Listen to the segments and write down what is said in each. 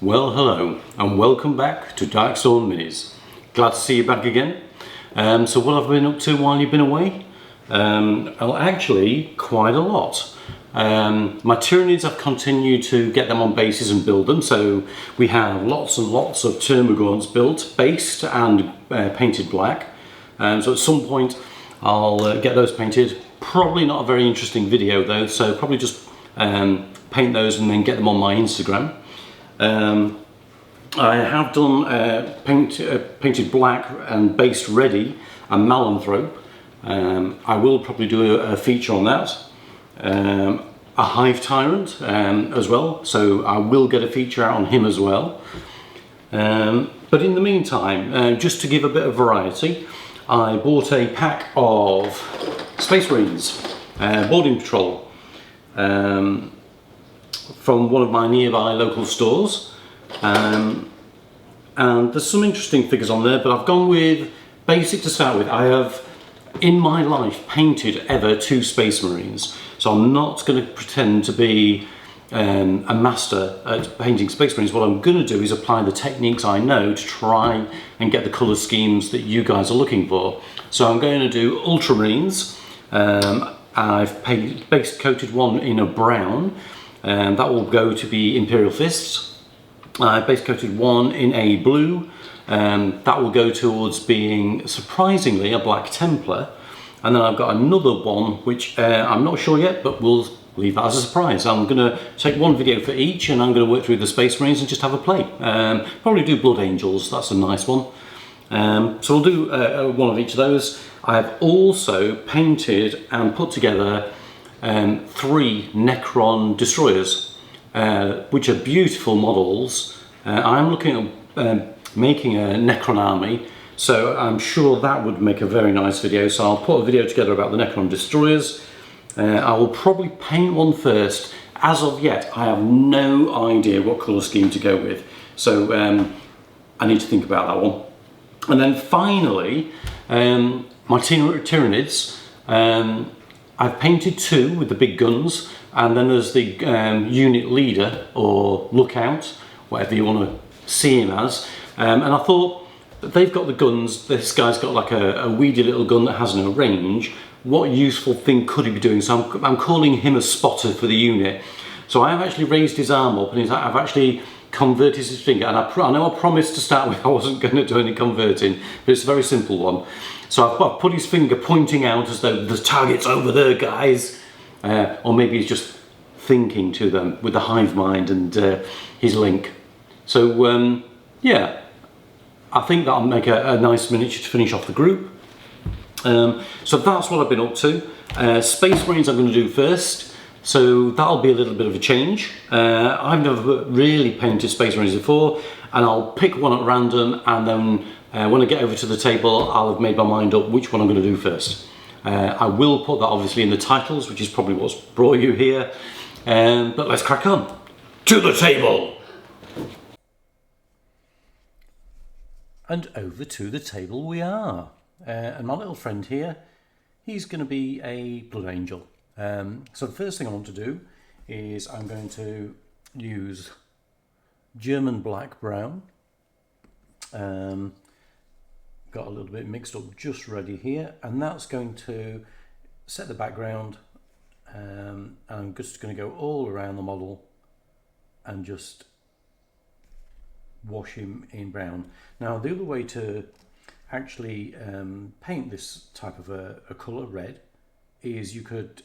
Well, hello and welcome back to Darkstorm Minis. Glad to see you back again. So what have I been up to while you've been away? Well, actually, quite a lot. My Tyranids, I've continued to get them on bases and build them. So we have lots and lots of Termagants built, based and painted black. So at some point I'll get those painted. Probably not a very interesting video though, so probably just paint those and then get them on my Instagram. I have done painted black and based ready and Malanthrope. I will probably do a feature on that. A Hive Tyrant as well, so I will get a feature out on him as well. But in the meantime, just to give a bit of variety, I bought a pack of Space Marines, Boarding Patrol, from one of my nearby local stores, and there's some interesting figures on there, but I've gone with basic to start with. I have in my life painted ever 2 Space Marines, so I'm not going to pretend to be a master at painting Space Marines. What I'm going to do is apply the techniques I know to try and get the colour schemes that you guys are looking for. So I'm going to do Ultramarines. I've base coated one in a brown, and that will go to be Imperial Fists. I base coated one in a blue, that will go towards being surprisingly a Black Templar. And then I've got another one which I'm not sure yet, but we'll leave that as a surprise. I'm going to take one video for each, and I'm going to work through the Space Marines and just have a play. Probably do Blood Angels, that's a nice one. So we'll do one of each of those. I have also painted and put together 3 Necron Destroyers, which are beautiful models. I'm looking at making a Necron army, so I'm sure that would make a very nice video. So I'll put a video together about the Necron Destroyers. I will probably paint one first. As of yet, I have no idea what colour scheme to go with, so I need to think about that one. And then finally, my Tyranids. I've painted 2 with the big guns, and then there's the unit leader or lookout, whatever you want to see him as. And I thought, they've got the guns, this guy's got like a weedy little gun that has no range. What useful thing could he be doing? So I'm calling him a spotter for the unit. So I have actually raised his arm up, and I've actually converted his finger. And I know I promised to start with I wasn't going to do any converting, but it's a very simple one. So I've put his finger pointing out as though the target's over there, guys. Or maybe he's just thinking to them with the hive mind and his link. So yeah, I think that'll make a nice miniature to finish off the group. So that's what I've been up to. Space Marines I'm going to do first, so that'll be a little bit of a change. I've never really painted Space Marines before, and I'll pick one at random, and then when I get over to the table I'll have made my mind up which one I'm going to do first. I will put that obviously in the titles, which is probably what's brought you here, but let's crack on. To the table! And over to the table we are. And my little friend here, he's going to be a Blood Angel. So the first thing I want to do is I'm going to use German Black Brown. Got a little bit mixed up just ready here, and that's going to set the background. And I'm just going to go all around the model and just wash him in brown. Now the other way to actually paint this type of a colour, red, is you could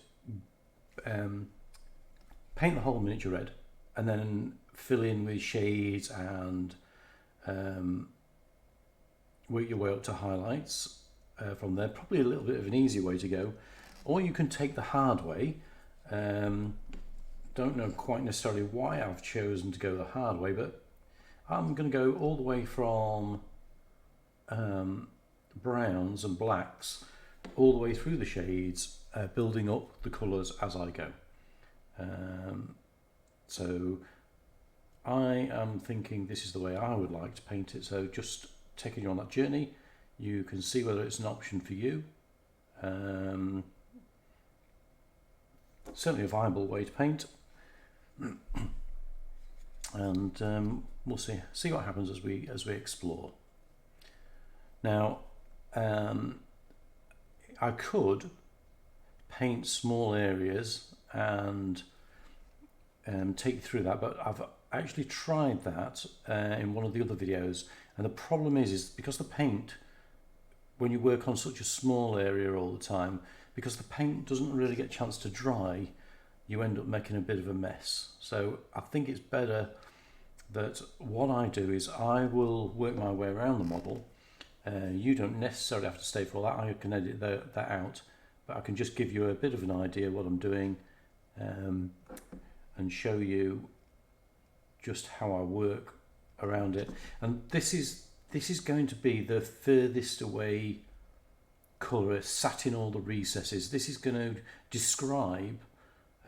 paint the whole miniature red and then fill in with shades and work your way up to highlights from there. Probably a little bit of an easier way to go, or you can take the hard way. Don't know quite necessarily why I've chosen to go the hard way, but I'm going to go all the way from browns and blacks all the way through the shades, building up the colours as I go. So I am thinking this is the way I would like to paint it, so just taking you on that journey, you can see whether it's an option for you. Certainly a viable way to paint. and we'll see what happens as we explore. Now, I could paint small areas and take you through that, but I've actually tried that in one of the other videos, and the problem is because the paint, when you work on such a small area all the time, because the paint doesn't really get a chance to dry, you end up making a bit of a mess. So I think it's better that what I do is I will work my way around the model. You don't necessarily have to stay for all that. I can edit that out, but I can just give you a bit of an idea what I'm doing, and show you just how I work around it. And this is going to be the furthest away colour, sat in all the recesses. This is going to describe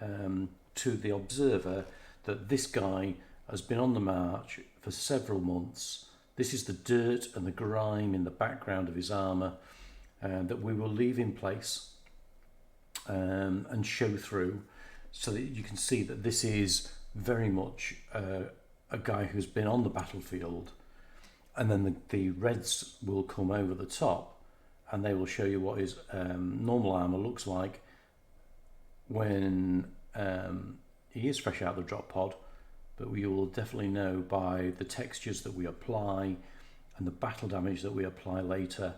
to the observer that this guy has been on the march for several months. This is the dirt and the grime in the background of his armour that we will leave in place and show through, so that you can see that this is very much a guy who's been on the battlefield. And then the reds will come over the top and they will show you what his normal armour looks like when he is fresh out of the drop pod. But we will definitely know by the textures that we apply and the battle damage that we apply later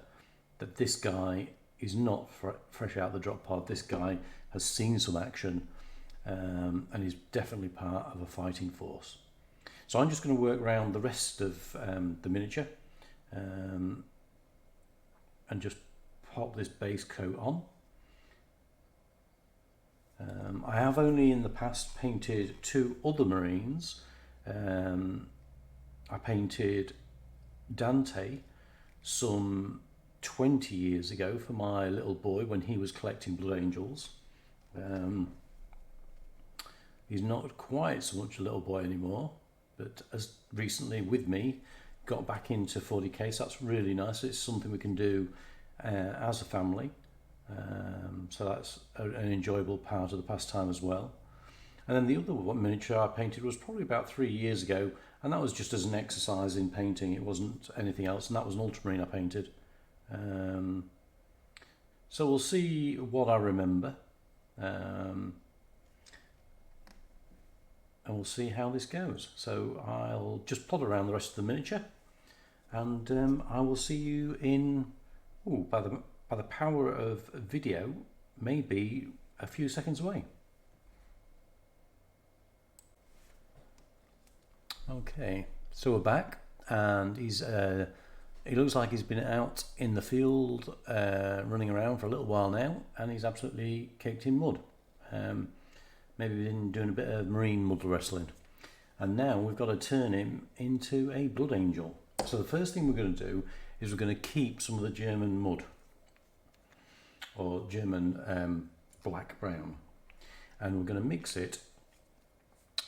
that this guy is not fresh out of the drop pod. This guy has seen some action and is definitely part of a fighting force. So I'm just going to work around the rest of the miniature and just pop this base coat on. I have only in the past painted two other Marines. I painted Dante some 20 years ago for my little boy when he was collecting Blood Angels. He's not quite so much a little boy anymore, but as recently with me got back into 40k, so that's really nice. It's something we can do as a family. So that's an enjoyable part of the pastime as well. And then the other miniature I painted was probably about 3 years ago, and that was just as an exercise in painting. It wasn't anything else, and that was an ultramarine I painted. So we'll see what I remember, and we'll see how this goes. So I'll just plod around the rest of the miniature, and I will see you in by the power of video, maybe a few seconds away. Okay, so we're back, and he looks like he's been out in the field running around for a little while now, and he's absolutely caked in mud. Maybe we've been doing a bit of marine mud wrestling, and now we've got to turn him into a blood angel. So the first thing we're going to do is we're going to keep some of the German mud, or German black brown, and we're going to mix it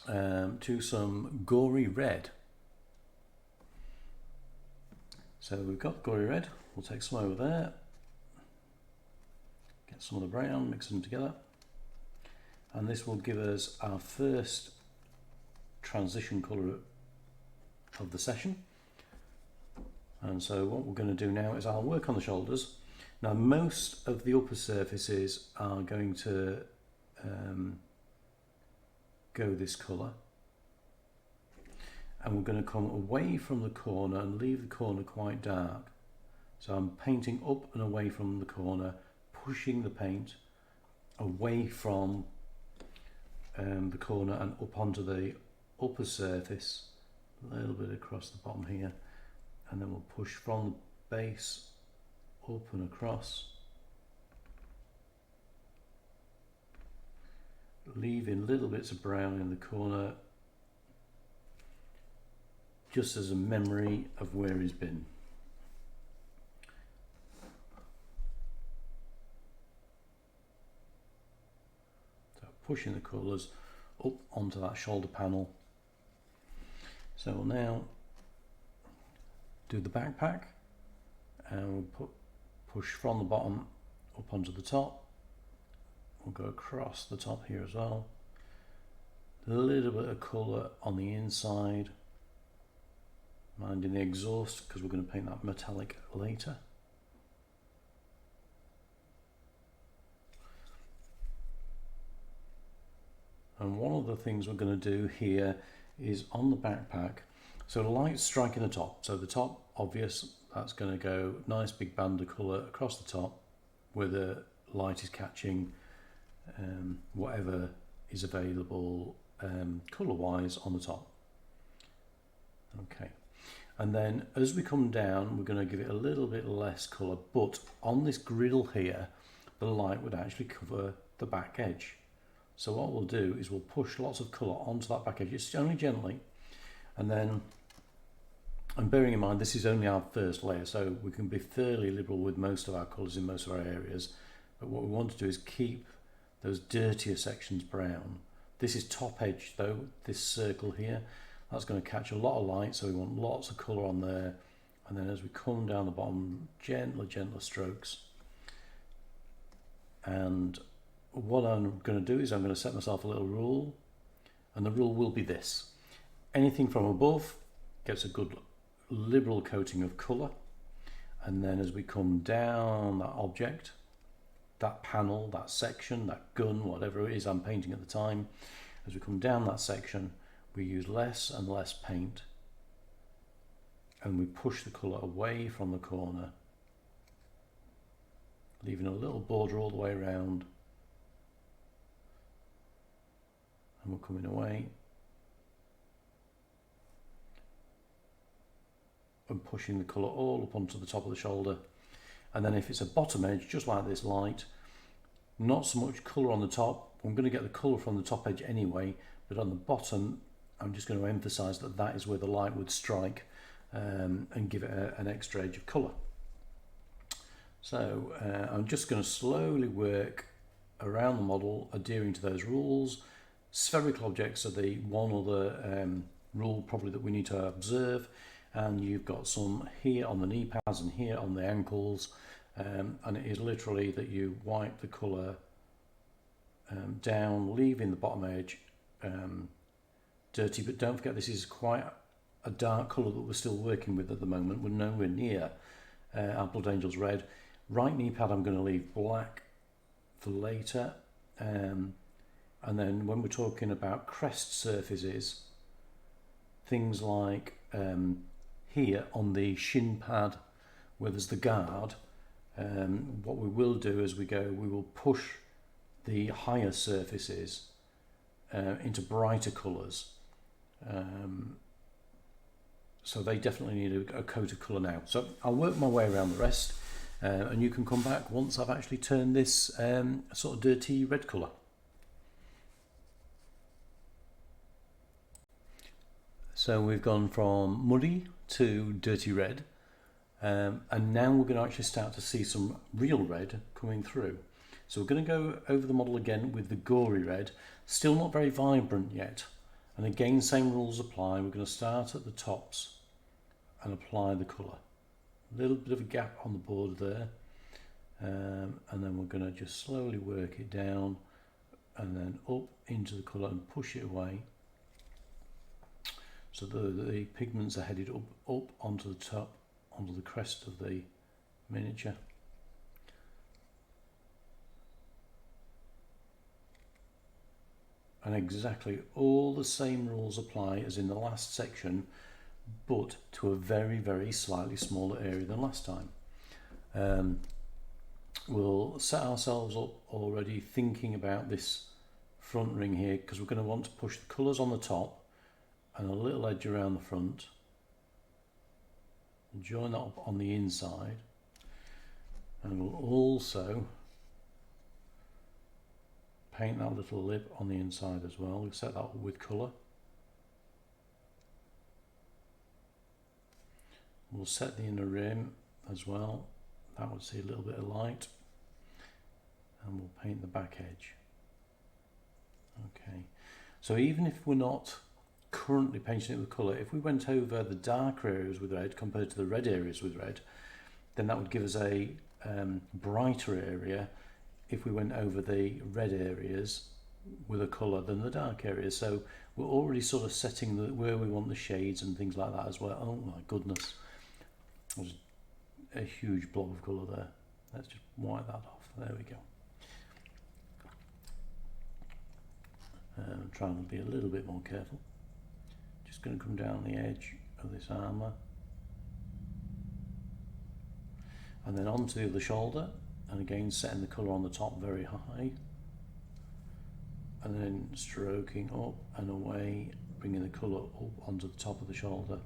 to some gory red. So we've got gory red, we'll take some over there, get some of the brown, mix them together, and this will give us our first transition colour of the session. And so what we're going to do now is I'll work on the shoulders. Now most of the upper surfaces are going to go this colour, and we're going to come away from the corner and leave the corner quite dark. So I'm painting up and away from the corner, pushing the paint away from the corner and up onto the upper surface, a little bit across the bottom here, and then we'll push from the base up and across, leaving little bits of brown in the corner just as a memory of where he's been. So pushing the colours up onto that shoulder panel. So we'll now do the backpack, and we'll push from the bottom up onto the top. We'll go across the top here as well. A little bit of colour on the inside, minding the exhaust because we're going to paint that metallic later. And one of the things we're going to do here is on the backpack, so the light's striking the top, so the top obvious, that's going to go nice big band of colour across the top where the light is catching whatever is available colour wise on the top. Okay, and then as we come down we're going to give it a little bit less colour, but on this griddle here the light would actually cover the back edge. So what we'll do is we'll push lots of colour onto that back edge, it's only gently, and then, and bearing in mind this is only our first layer, so we can be fairly liberal with most of our colours in most of our areas, but what we want to do is keep those dirtier sections brown. This is top edge though, this circle here, that's going to catch a lot of light, so we want lots of colour on there, and then as we come down the bottom, gentler strokes. And what I'm going to do is I'm going to set myself a little rule, and the rule will be this: anything from above gets a good liberal coating of colour, and then as we come down that object, that panel, that section, that gun, whatever it is I'm painting at the time, as we come down that section we use less and less paint and we push the colour away from the corner, leaving a little border all the way around. And we're coming away and pushing the colour all up onto the top of the shoulder. And then if it's a bottom edge, just like this light, not so much colour on the top, I'm going to get the colour from the top edge anyway, but on the bottom I'm just going to emphasise that that is where the light would strike and give it an extra edge of colour. So I'm just going to slowly work around the model, adhering to those rules. Spherical objects are the one other rule probably that we need to observe, and you've got some here on the knee pads and here on the ankles, and it is literally that you wipe the colour down, leaving the bottom edge dirty, but don't forget this is quite a dark colour that we're still working with at the moment. We're nowhere near our Blood Angels red. Right knee pad I'm going to leave black for later. And then when we're talking about crest surfaces, things like here on the shin pad where there's the guard, what we will do as we go, we will push the higher surfaces into brighter colours. So they definitely need a coat of colour now. So I'll work my way around the rest and you can come back once I've actually turned this sort of dirty red colour. So we've gone from muddy to dirty red, and now we're going to actually start to see some real red coming through. So we're going to go over the model again with the gory red, still not very vibrant yet, and again same rules apply. We're going to start at the tops and apply the colour. A little bit of a gap on the border there, and then we're going to just slowly work it down and then up into the colour and push it away. So the pigments are headed up onto the top, onto the crest of the miniature. And exactly all the same rules apply as in the last section, but to a very slightly smaller area than last time. We'll set ourselves up already thinking about this front ring here, because we're going to want to push the colours on the top and a little edge around the front. We'll join that up on the inside, and we'll also paint that little lip on the inside as well. We'll set that up with colour. We'll set the inner rim as well, that would see a little bit of light, and we'll paint the back edge. Okay, so even if we're not currently painting it with colour, if we went over the darker areas with red compared to the red areas with red, then that would give us a brighter area. If we went over the red areas with a colour than the dark areas. So we're already sort of setting where we want the shades and things like that as well. Oh my goodness, there's a huge blob of colour there. Let's just wipe that off. There we go. I'm trying to be a little bit more careful. Just going to come down the edge of this armour and then onto the other shoulder, and again setting the colour on the top very high, and then stroking up and away, bringing the colour up onto the top of the shoulder.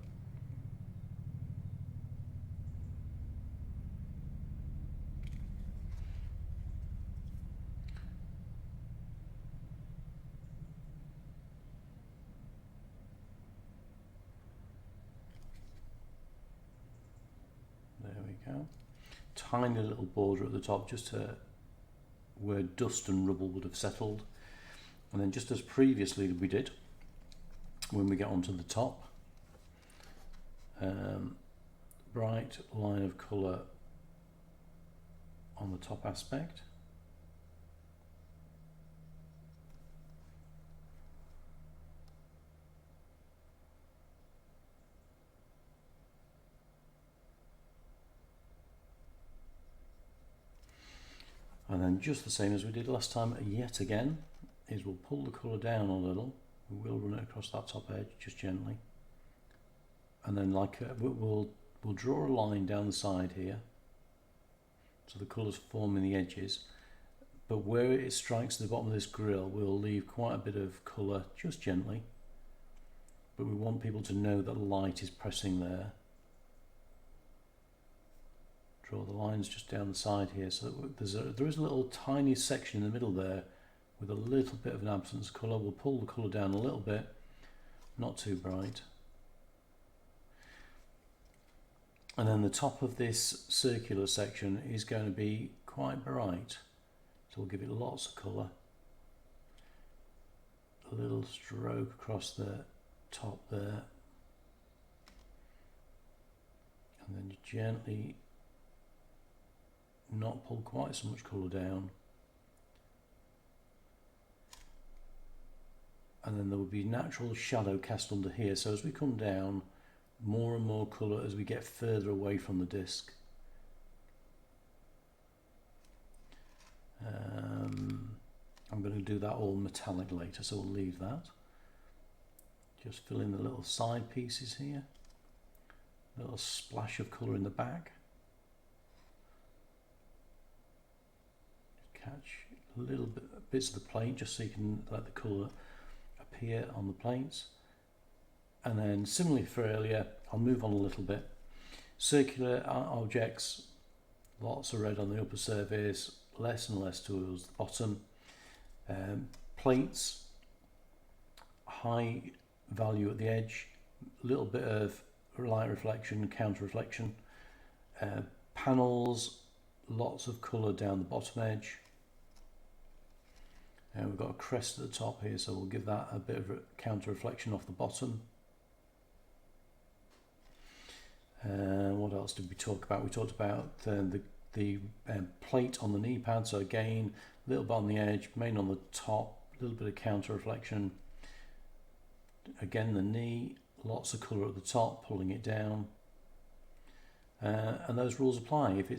There we go. Tiny little border at the top just to where dust and rubble would have settled. And then just as previously we did, when we get onto the top, bright line of colour on the top aspect. And then just the same as we did last time, yet again, is we'll pull the colour down a little. We will run it across that top edge just gently, and then we'll draw a line down the side here, so the colours forming the edges. But where it strikes the bottom of this grill, we'll leave quite a bit of colour just gently. But we want people to know that the light is pressing there. Draw the lines just down the side here, so that there is a little tiny section in the middle there with a little bit of an absence of colour. We'll pull the colour down a little bit, not too bright. And then the top of this circular section is going to be quite bright, so we'll give it lots of colour. A little stroke across the top there, and then you gently not pull quite so much colour down, and then there will be natural shadow cast under here. So as we come down, more and more colour as we get further away from the disc. I'm going to do that all metallic later, so we'll leave that. Just fill in the little side pieces here, a little splash of colour in the back. Catch a little bits of the plate just so you can let the colour appear on the plates. And then similarly for earlier, I'll move on a little bit. Circular objects, lots of red on the upper surface, less and less towards the bottom. Plates, high value at the edge, a little bit of light reflection, counter reflection. Panels, lots of colour down the bottom edge. And we've got a crest at the top here, so we'll give that a bit of a counter reflection off the bottom. What else did we talk about? We talked about the plate on the knee pad, so again, a little bit on the edge, main on the top, a little bit of counter reflection. Again, the knee, lots of colour at the top, pulling it down. And those rules apply. If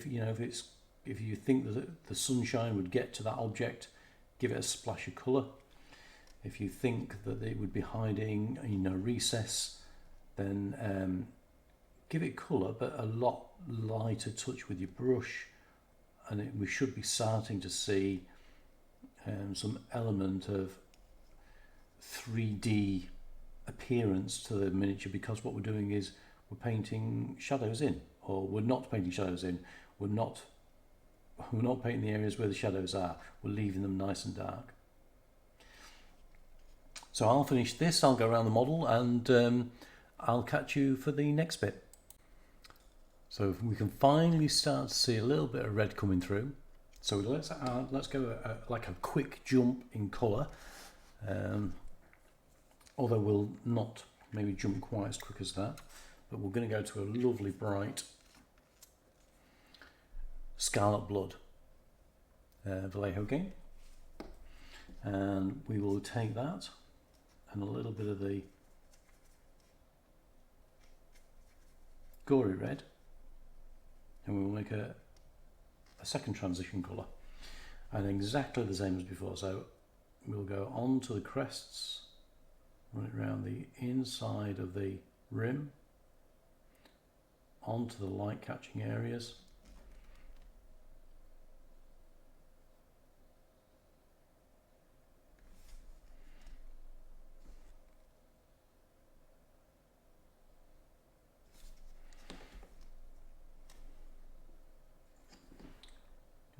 you think that the sunshine would get to that object, give it a splash of colour. If you think that it would be hiding in a recess, then give it colour, but a lot lighter touch with your brush, and we should be starting to see some element of 3D appearance to the miniature, because what we're doing is we're painting shadows in, or we're not painting shadows in. We're not painting the areas where the shadows are. We're leaving them nice and dark. So I'll finish this, I'll go around the model, and I'll catch you for the next bit. So we can finally start to see a little bit of red coming through. So let's go like a quick jump in colour, although we'll not maybe jump quite as quick as that, but we're going to go to a lovely bright scarlet blood Vallejo game. And we will take that and a little bit of the gory red, and we will make a second transition colour, and exactly the same as before. So we'll go on to the crests, run it around the inside of the rim, onto the light catching areas,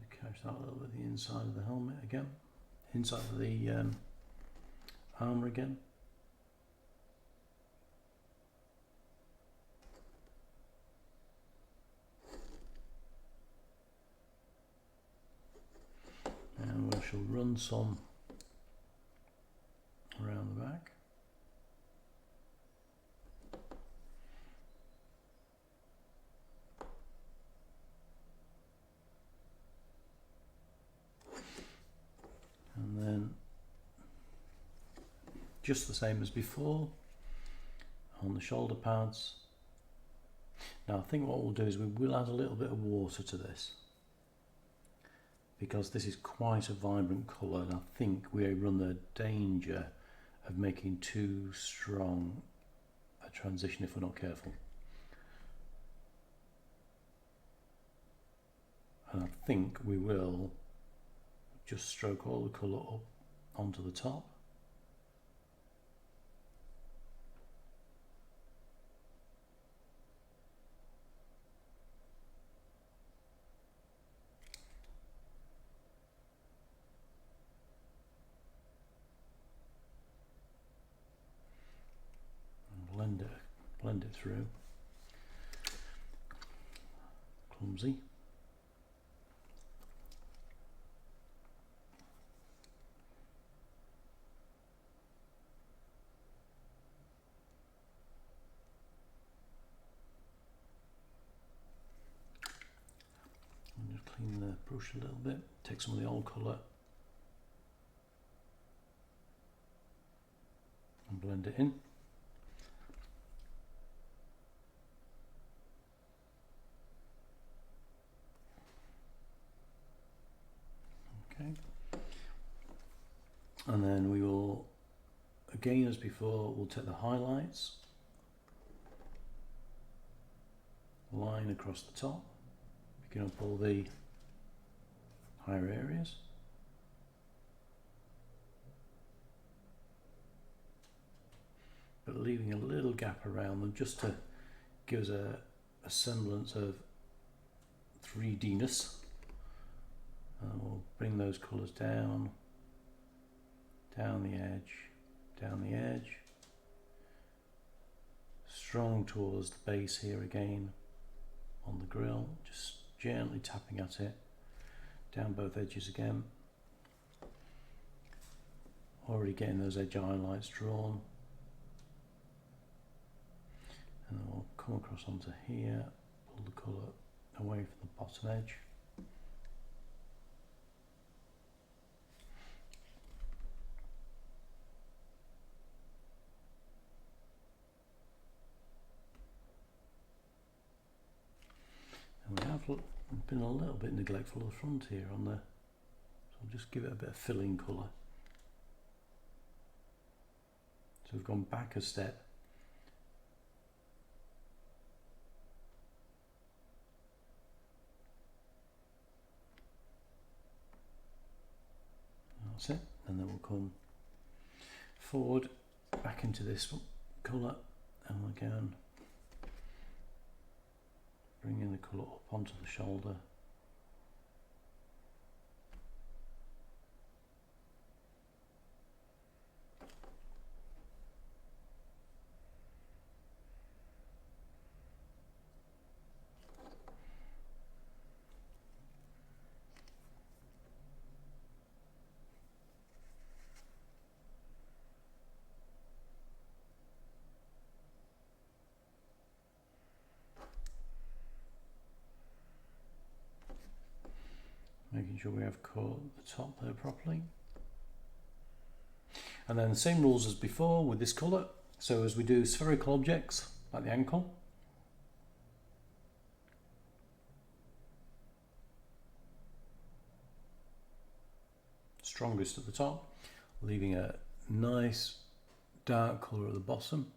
catch that a little bit the inside of the helmet again, inside of the armour again. And we shall run some around the back. And then just the same as before on the shoulder pads. Now I think what we'll do is we will add a little bit of water to this, because this is quite a vibrant colour, and I think we run the danger of making too strong a transition if we're not careful. And I think we will just stroke all the colour up onto the top. And blend it through. Clumsy. Just clean the brush a little bit, take some of the old colour and blend it in. Okay. And then we will, again as before, we'll take the highlights, line across the top, picking up all the higher areas. But leaving a little gap around them just to give us a semblance of 3D-ness. And we'll bring those colours down the edge, down the edge, strong towards the base here again on the grill, just gently tapping at it, down both edges again. Already getting those edge highlights drawn. And then we'll come across onto here, pull the colour away from the bottom edge. And we have been a little bit neglectful of the front here on the, so I'll just give it a bit of filling colour. So we've gone back a step. That's it, and then we'll come forward back into this colour, and we'll again bringing the colour up onto the shoulder. Making sure we have caught the top there properly. And then the same rules as before with this colour. So as we do spherical objects, like the ankle, strongest at the top, leaving a nice dark colour at the bottom.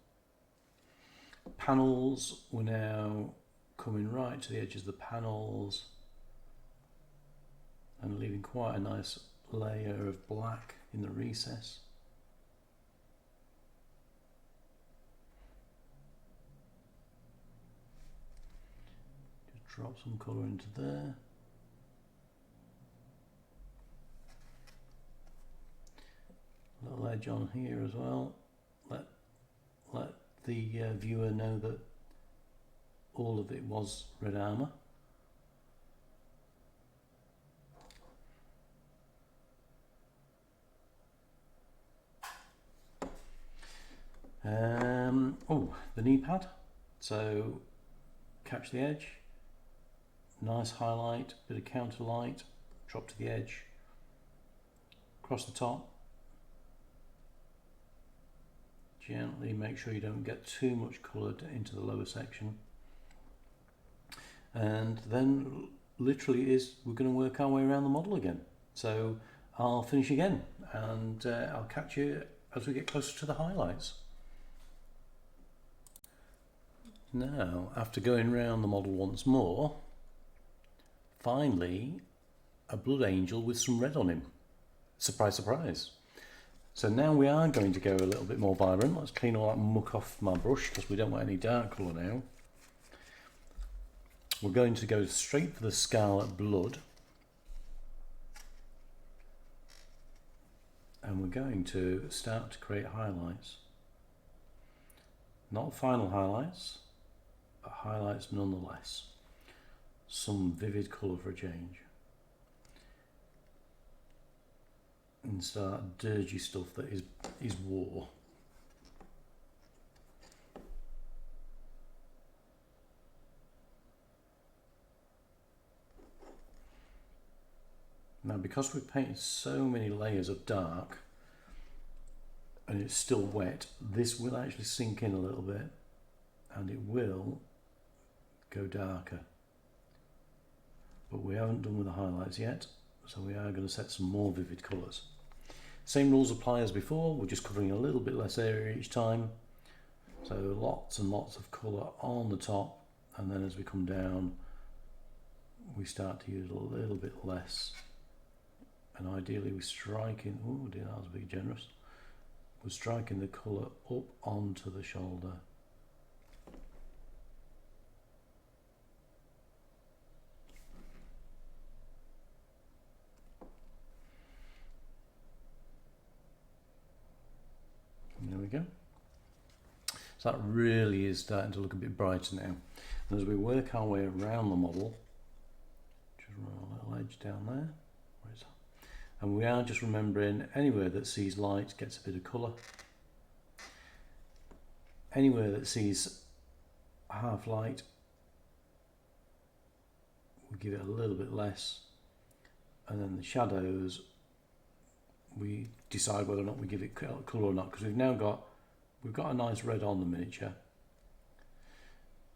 Panels, we're now coming right to the edges of the panels and leaving quite a nice layer of black in the recess. Just drop some colour into there. A little edge on here as well. Let the viewer know that all of it was red armour. Oh, the knee pad. So catch the edge, nice highlight, bit of counter light, drop to the edge, across the top. Gently make sure you don't get too much colour into the lower section. And then literally we're going to work our way around the model again. So I'll finish again and I'll catch you as we get closer to the highlights. Now, after going round the model once more, finally a blood angel with some red on him. Surprise, surprise. So now we are going to go a little bit more vibrant. Let's clean all that muck off my brush because we don't want any dark colour now. We're going to go straight for the scarlet blood. And we're going to start to create highlights. Not final highlights, but highlights nonetheless. Some vivid colour for a change. Instead of that dirty stuff that is war. Now, because we've painted so many layers of dark and it's still wet, this will actually sink in a little bit and it will go darker. But we haven't done with the highlights yet, so we are going to set some more vivid colours. Same rules apply as before, we're just covering a little bit less area each time. So lots and lots of colour on the top, and then as we come down we start to use a little bit less. And ideally we're striking, oh dear, that was a bit generous. We're striking the colour up onto the shoulder. There we go. So that really is starting to look a bit brighter now. And as we work our way around the model, just run a little edge down there. Where is that? And we are just remembering anywhere that sees light gets a bit of colour. Anywhere that sees half light, we give it a little bit less. And then the shadows, we decide whether or not we give it colour or not, because we've got a nice red on the miniature.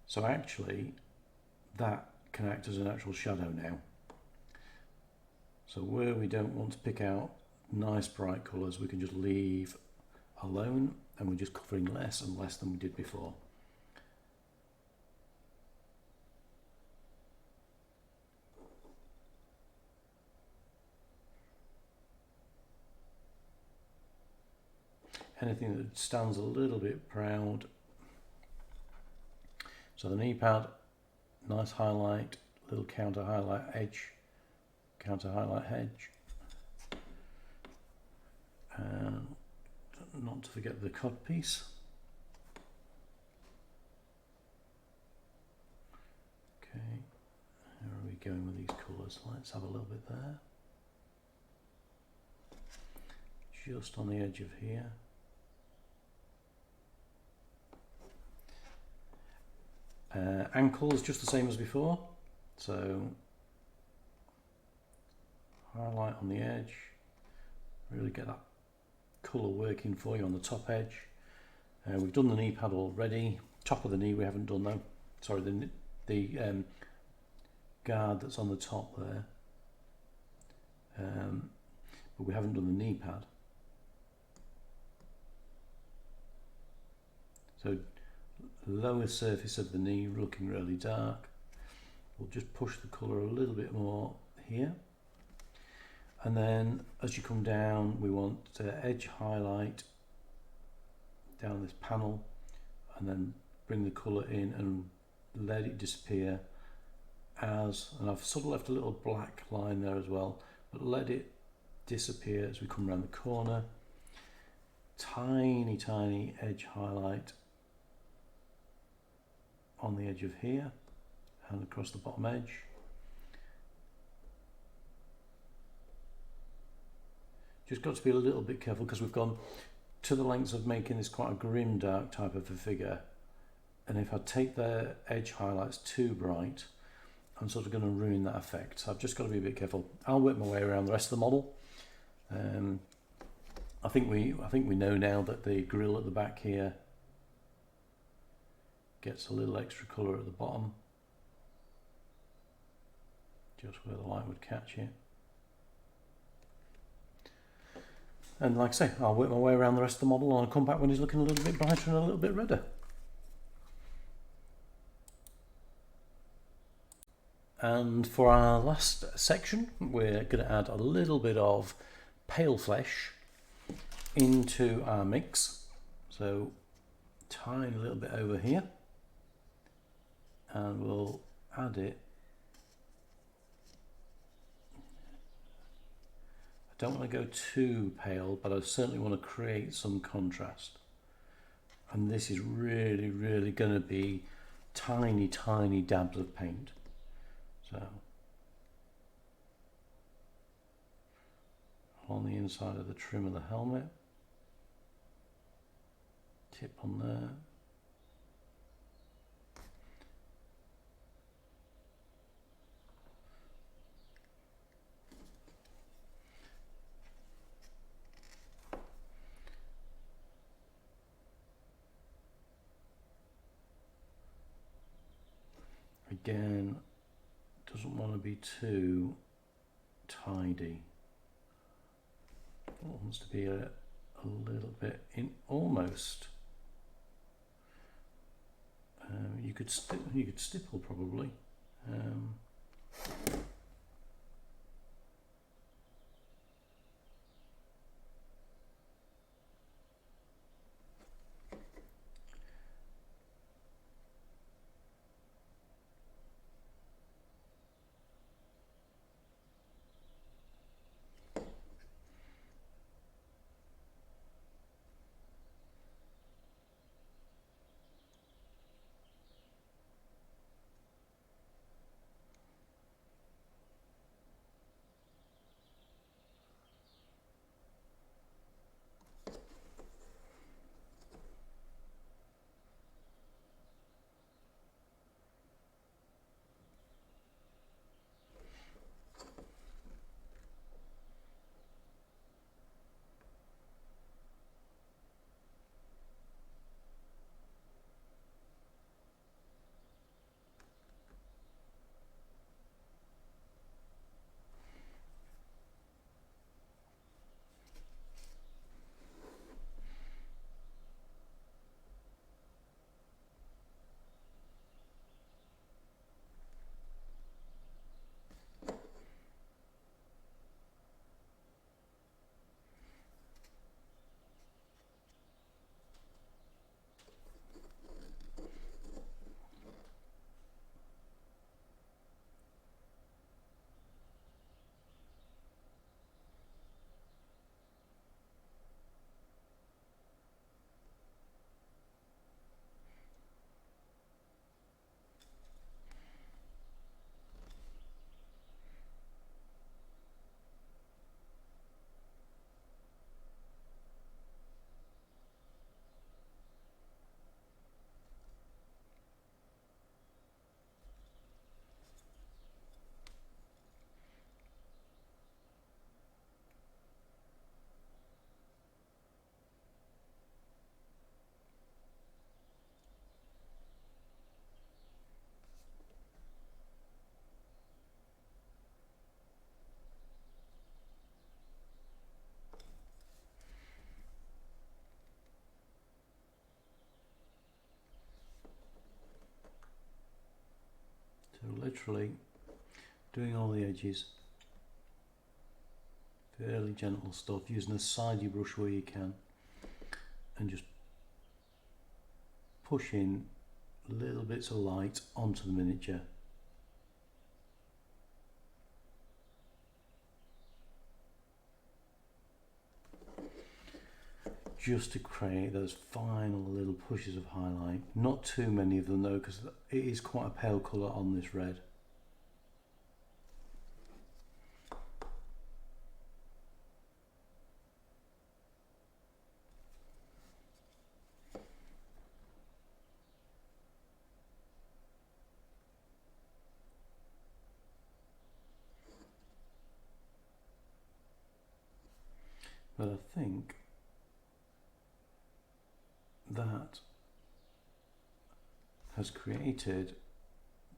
So actually that can act as an actual shadow now. So where we don't want to pick out nice bright colours, we can just leave alone, and we're just covering less and less than we did before. Anything that stands a little bit proud. So the knee pad, nice highlight, little counter highlight edge, counter highlight edge, and not to forget the cod piece. Okay, how are we going with these colours? Let's have a little bit there, just on the edge of here. Ankles just the same as before, so highlight on the edge, really get that colour working for you on the top edge. We've done the knee pad already. Top of the knee we haven't done though. Sorry, the guard that's on the top there. But we haven't done the knee pad. So lower surface of the knee looking really dark. We'll just push the colour a little bit more here. And then as you come down, we want edge highlight down this panel, and then bring the colour in and let it disappear and I've sort of left a little black line there as well, but let it disappear as we come around the corner. Tiny, tiny edge highlight on the edge of here and across the bottom edge. Just got to be a little bit careful because we've gone to the lengths of making this quite a grim dark type of a figure, and if I take the edge highlights too bright, I'm sort of going to ruin that effect. So I've just got to be a bit careful. I'll work my way around the rest of the model. I think we know now that the grill at the back here gets a little extra colour at the bottom, just where the light would catch it. And like I say, I'll work my way around the rest of the model and I'll come back when he's looking a little bit brighter and a little bit redder. And for our last section, we're going to add a little bit of pale flesh into our mix. So tiny little bit over here, and we'll add it. I don't want to go too pale, but I certainly want to create some contrast. And this is really, really going to be tiny, tiny dabs of paint. So on the inside of the trim of the helmet, tip on there. Again, doesn't want to be too tidy. It wants to be a little bit in almost. You could stipple probably. literally doing all the edges. Fairly gentle stuff, using a sidey brush where you can, and just pushing little bits of light onto the miniature. Just to create those final little pushes of highlight. Not too many of them though, because it is quite a pale colour on this red. But I think that has created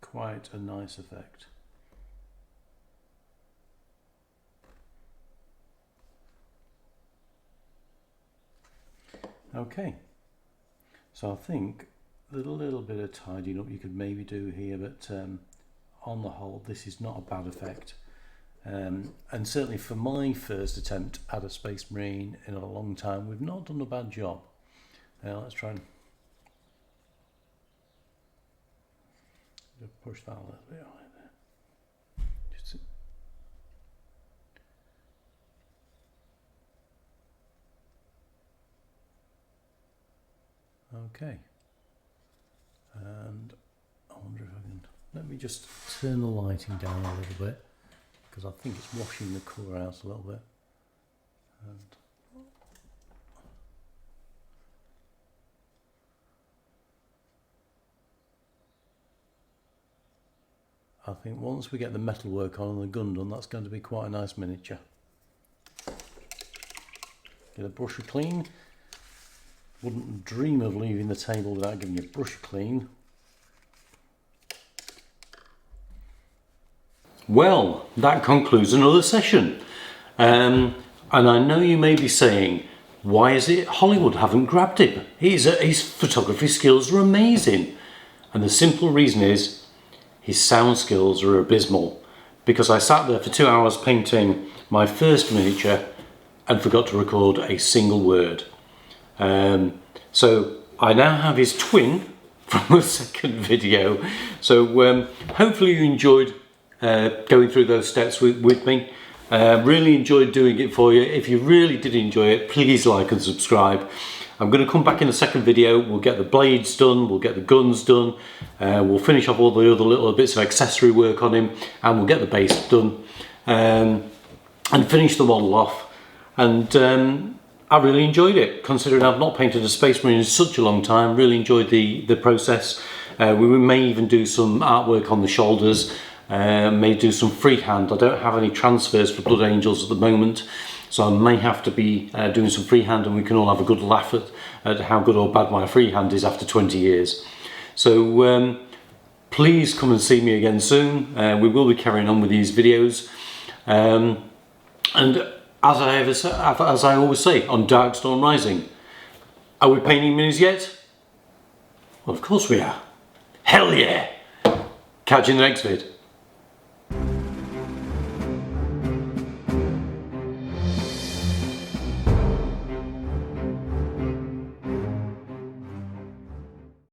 quite a nice effect. Okay, so I think there's a little bit of tidying up you could maybe do here, but on the whole this is not a bad effect. And certainly for my first attempt at a Space Marine in a long time, we've not done a bad job. Now let's try and push that a little bit right there. Just okay. And I wonder if I can, let me just turn the lighting down a little bit, because I think it's washing the colour out a little bit. And I think once we get the metal work on and the gun done, that's going to be quite a nice miniature. Get a brush clean. Wouldn't dream of leaving the table without giving you a brush clean. Well, that concludes another session. And I know you may be saying, why is it Hollywood haven't grabbed him? His photography skills are amazing. And the simple reason is, his sound skills are abysmal, because I sat there for 2 hours painting my first miniature and forgot to record a single word. So I now have his twin from the second video. So hopefully you enjoyed going through those steps with me. Really enjoyed doing it for you. If you really did enjoy it, please like and subscribe. I'm going to come back in the second video. We'll get the blades done, we'll get the guns done, we'll finish off all the other little bits of accessory work on him, and we'll get the base done, and finish the model off. And I really enjoyed it, considering I've not painted a Space Marine in such a long time. Really enjoyed the process. We may even do some artwork on the shoulders, may do some freehand. I don't have any transfers for Blood Angels at the moment, so I may have to be doing some freehand, and we can all have a good laugh at how good or bad my freehand is after 20 years. So please come and see me again soon. We will be carrying on with these videos. And as I always say on Darkstorm Rising, are we painting minis yet? Well, of course we are. Hell yeah! Catch you in the next vid.